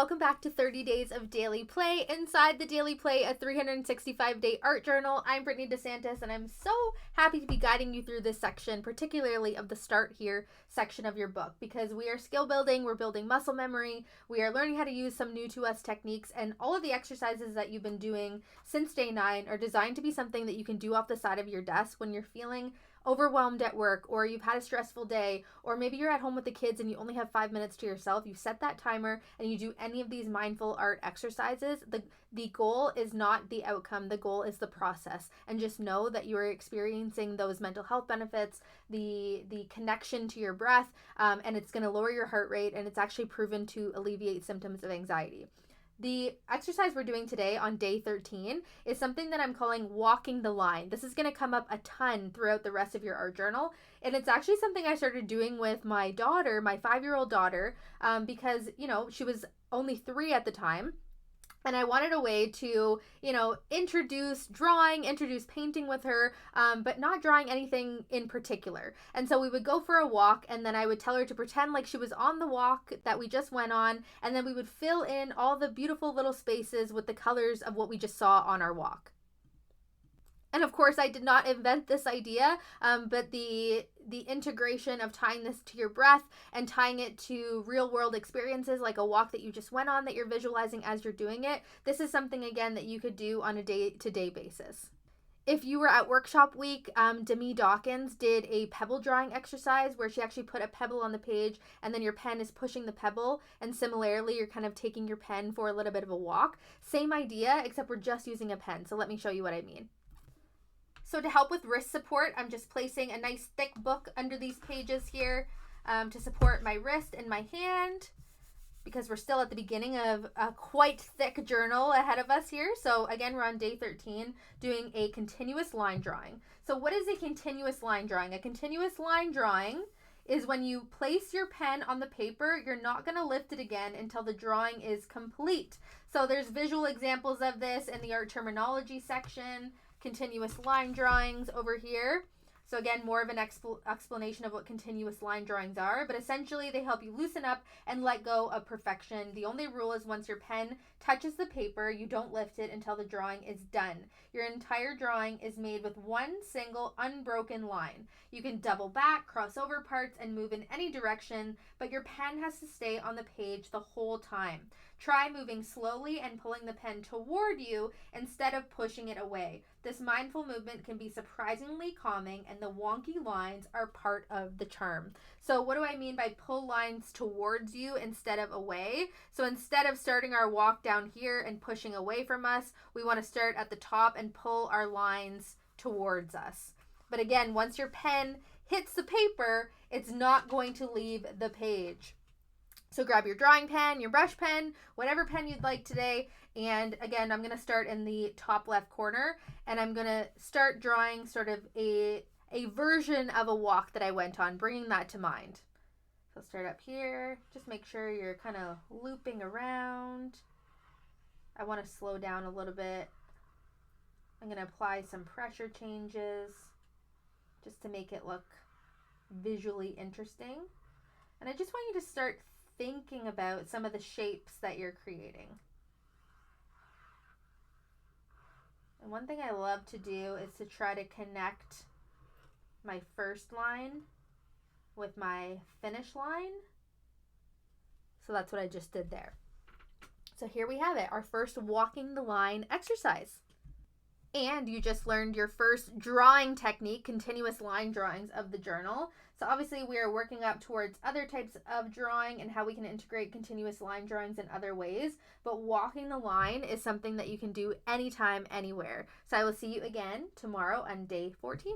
Welcome back to 30 Days of Daily Play. Inside the Daily Play, a 365-day art journal. I'm Brittany DeSantis, and I'm so happy to be guiding you through this section, particularly of the Start Here section of your book, because we are skill building, we're building muscle memory, we are learning how to use some new to us techniques, and all of the exercises that you've been doing since day 9 are designed to be something that you can do off the side of your desk when you're feeling overwhelmed at work, or you've had a stressful day, or maybe you're at home with the kids and you only have 5 minutes to yourself. You set that timer and you do any of these mindful art exercises. The goal is not the outcome, the goal is the process. And just know that you are experiencing those mental health benefits, the connection to your breath, and it's going to lower your heart rate, and it's actually proven to alleviate symptoms of anxiety. The exercise we're doing today on day 13 is something that I'm calling walking the line. This is going to come up a ton throughout the rest of your art journal. And it's actually something I started doing with my daughter, my 5-year-old daughter, because, she was only 3 at the time. And I wanted a way to, introduce drawing, introduce painting with her, but not drawing anything in particular. And so we would go for a walk, and then I would tell her to pretend like she was on the walk that we just went on, and then we would fill in all the beautiful little spaces with the colors of what we just saw on our walk. And of course, I did not invent this idea, but the integration of tying this to your breath and tying it to real world experiences like a walk that you just went on that you're visualizing as you're doing it, this is something, again, that you could do on a day-to-day basis. If you were at workshop week, Demi Dawkins did a pebble drawing exercise where she actually put a pebble on the page and then your pen is pushing the pebble, and similarly you're kind of taking your pen for a little bit of a walk. Same idea, except we're just using a pen. So let me show you what I mean. So to help with wrist support, I'm just placing a nice thick book under these pages here to support my wrist and my hand, because we're still at the beginning of a quite thick journal ahead of us here. So again, we're on day 13 doing a continuous line drawing. So what is a continuous line drawing? A continuous line drawing is when you place your pen on the paper, you're not going to lift it again until the drawing is complete. So there's visual examples of this in the art terminology section. Continuous line drawings over here. So again, more of an explanation of what continuous line drawings are, but essentially they help you loosen up and let go of perfection. The only rule is once your pen touches the paper, you don't lift it until the drawing is done. Your entire drawing is made with one single unbroken line. You can double back, cross over parts, and move in any direction, but your pen has to stay on the page the whole time. Try moving slowly and pulling the pen toward you instead of pushing it away. This mindful movement can be surprisingly calming, and the wonky lines are part of the charm. So what do I mean by pull lines towards you instead of away? So instead of starting our walk down here and pushing away from us, we want to start at the top and pull our lines towards us. But again, once your pen hits the paper, it's not going to leave the page. So grab your drawing pen, your brush pen, whatever pen you'd like today. And again, I'm going to start in the top left corner, and I'm going to start drawing sort of a version of a walk that I went on, bringing that to mind. So start up here. Just make sure you're kind of looping around. I want to slow down a little bit. I'm going to apply some pressure changes just to make it look visually interesting. And I just want you to start thinking about some of the shapes that you're creating. And one thing I love to do is to try to connect my first line with my finish line. So that's what I just did there. So here we have it, our first walking the line exercise. And you just learned your first drawing technique, continuous line drawings of the journal. So obviously we are working up towards other types of drawing and how we can integrate continuous line drawings in other ways. But walking the line is something that you can do anytime, anywhere. So I will see you again tomorrow on day 14.